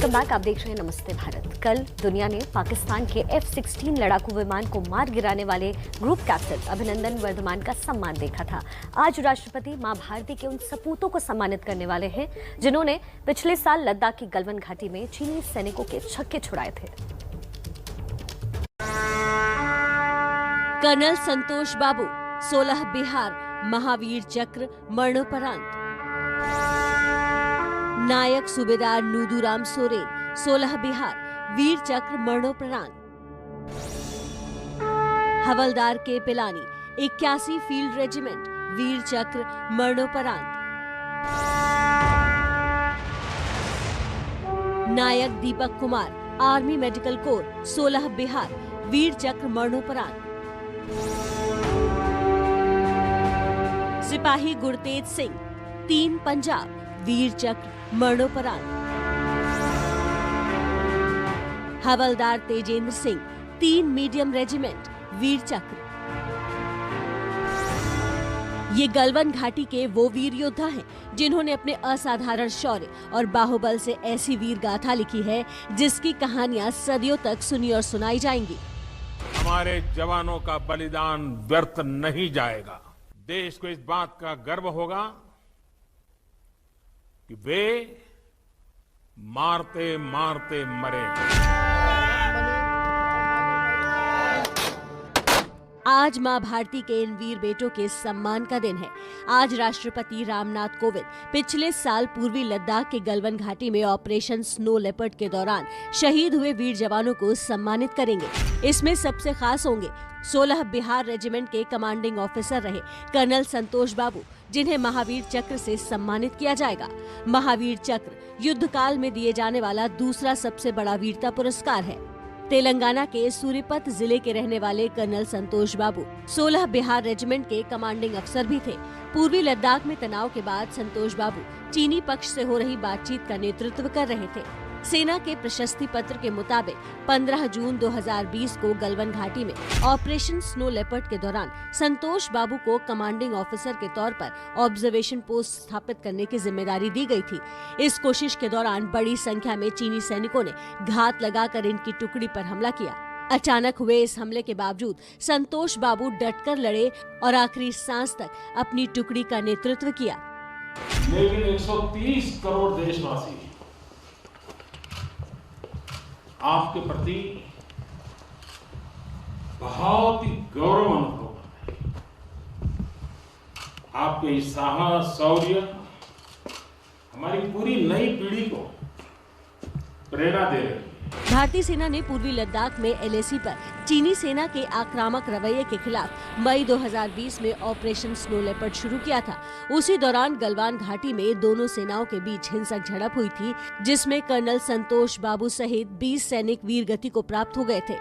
Welcome back. आप देख रहे हैं नमस्ते भारत। कल दुनिया ने पाकिस्तान के F-16 लड़ाकू विमान को मार गिराने वाले ग्रुप कैप्टन अभिनंदन वर्धमान का सम्मान देखा था। आज राष्ट्रपति मां भारती के उन सपूतों को सम्मानित करने वाले हैं जिन्होंने पिछले साल लद्दाख की गलवान घाटी में चीनी सैनिकों के छक्के छुड़ाए थे। कर्नल संतोष बाबू 16 बिहार महावीर चक्र मरणोपरांत। नायक सूबेदार नूदूराम सोरेन 16 बिहार वीर चक्र मरणोपरांत। हवलदार के पिलानी 81 फील्ड रेजिमेंट वीर चक्र मरणोपरांत। Naik Deepak Kumar army medical corps 16 Bihar Vir Chakra मरणोपरांत। सिपाही गुरतेज सिंह 3 पंजाब वीर चक्र मरणोपरांत। हवलदार तेजेंद्र सिंह 3 मीडियम रेजिमेंट वीर चक्र। ये गलवान घाटी के वो वीर योद्धा हैं जिन्होंने अपने असाधारण शौर्य और बाहुबल से ऐसी वीर गाथा लिखी है जिसकी कहानियां सदियों तक सुनी और सुनाई जाएंगी। हमारे जवानों का बलिदान व्यर्थ नहीं जाएगा। देश को इस बात का गर्व होगा कि वे मारते मारते मरे। आज मां भारती के इन वीर बेटों के सम्मान का दिन है। आज राष्ट्रपति रामनाथ कोविंद पिछले साल पूर्वी लद्दाख के गलवान घाटी में ऑपरेशन स्नो लेपर्ड के दौरान शहीद हुए वीर जवानों को सम्मानित करेंगे। इसमें सबसे खास होंगे 16 बिहार रेजिमेंट के कमांडिंग ऑफिसर रहे कर्नल संतोष बाबू, जिन्हें महावीर चक्र से सम्मानित किया जाएगा। महावीर चक्र युद्ध काल में दिए जाने वाला दूसरा सबसे बड़ा वीरता पुरस्कार है। तेलंगाना के सूरीपत जिले के रहने वाले कर्नल संतोष बाबू 16 बिहार रेजिमेंट के कमांडिंग अफसर भी थे। पूर्वी लद्दाख में तनाव के बाद संतोष बाबू चीनी पक्ष से हो रही बातचीत का नेतृत्व कर रहे थे। सेना के प्रशस्ति पत्र के मुताबिक 15 जून 2020 को गलवान घाटी में ऑपरेशन स्नो लेपर्ड के दौरान संतोष बाबू को कमांडिंग ऑफिसर के तौर पर ऑब्जर्वेशन पोस्ट स्थापित करने की जिम्मेदारी दी गई थी। इस कोशिश के दौरान बड़ी संख्या में चीनी सैनिकों ने घात लगाकर इनकी टुकड़ी पर हमला किया। अचानक हुए इस हमले के बावजूद संतोष बाबू डटकर लड़े और आखिरी सांस तक अपनी टुकड़ी का नेतृत्व किया। लेकिन 130 करोड़ देशवासी आपके प्रति बहुत ही गौरव अनुभव करते हैं। आपके इस साहस शौर्य हमारी पूरी नई पीढ़ी को प्रेरणा दे रही है। भारतीय सेना ने पूर्वी लद्दाख में LAC पर चीनी सेना के आक्रामक रवैये के खिलाफ मई 2020 में ऑपरेशन स्नो लेपर्ड शुरू किया था। उसी दौरान गलवान घाटी में दोनों सेनाओं के बीच हिंसक झड़प हुई थी, जिसमें कर्नल संतोष बाबू सहित 20 सैनिक वीर गति को प्राप्त हो गए थे।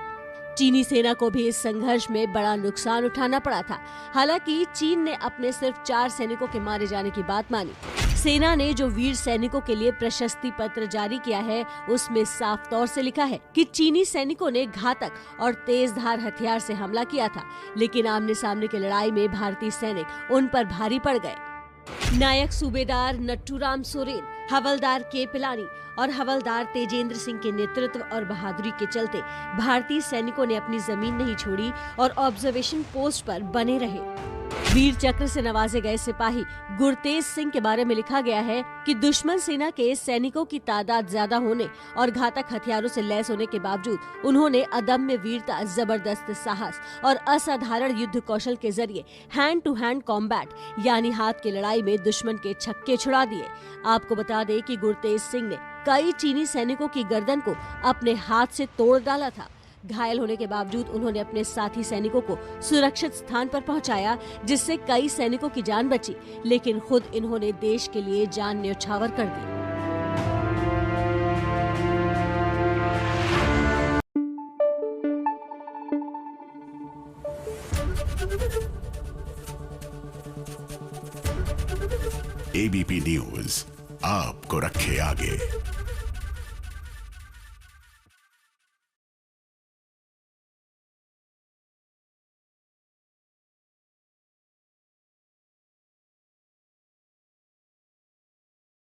चीनी सेना को भी इस संघर्ष में बड़ा नुकसान उठाना पड़ा था। हालांकि चीन ने अपने सिर्फ 4 सैनिकों के मारे जाने की बात मानी। सेना ने जो वीर सैनिकों के लिए प्रशस्ति पत्र जारी किया है उसमें साफ तौर से लिखा है कि चीनी सैनिकों ने घातक और तेज धार हथियार से हमला किया था, लेकिन आमने सामने की लड़ाई में भारतीय सैनिक उन पर भारी पड़ गए। नायक सूबेदार नट्टूराम सोरेन, हवलदार के पिलानी और हवलदार तेजेंद्र सिंह के नेतृत्व और बहादुरी के चलते भारतीय सैनिकों ने अपनी जमीन नहीं छोड़ी और ऑब्जर्वेशन पोस्ट पर बने रहे। वीर चक्र से नवाजे गए सिपाही गुरतेज सिंह के बारे में लिखा गया है कि दुश्मन सेना के सैनिकों की तादाद ज्यादा होने और घातक हथियारों से लैस होने के बावजूद उन्होंने अदम्य वीरता, जबरदस्त साहस और असाधारण युद्ध कौशल के जरिए हैंड टू हैंड कॉम्बैट यानी हाथ की लड़ाई में दुश्मन के छक्के छुड़ा दिए। आपको बता दें कि गुरतेज सिंह ने कई चीनी सैनिकों की गर्दन को अपने हाथ से तोड़ डाला था। घायल होने के बावजूद उन्होंने अपने साथी सैनिकों को सुरक्षित स्थान पर पहुंचाया, जिससे कई सैनिकों की जान बची, लेकिन खुद इन्होंने देश के लिए जान न्यौछावर कर दी। ABP न्यूज आपको रखे आगे।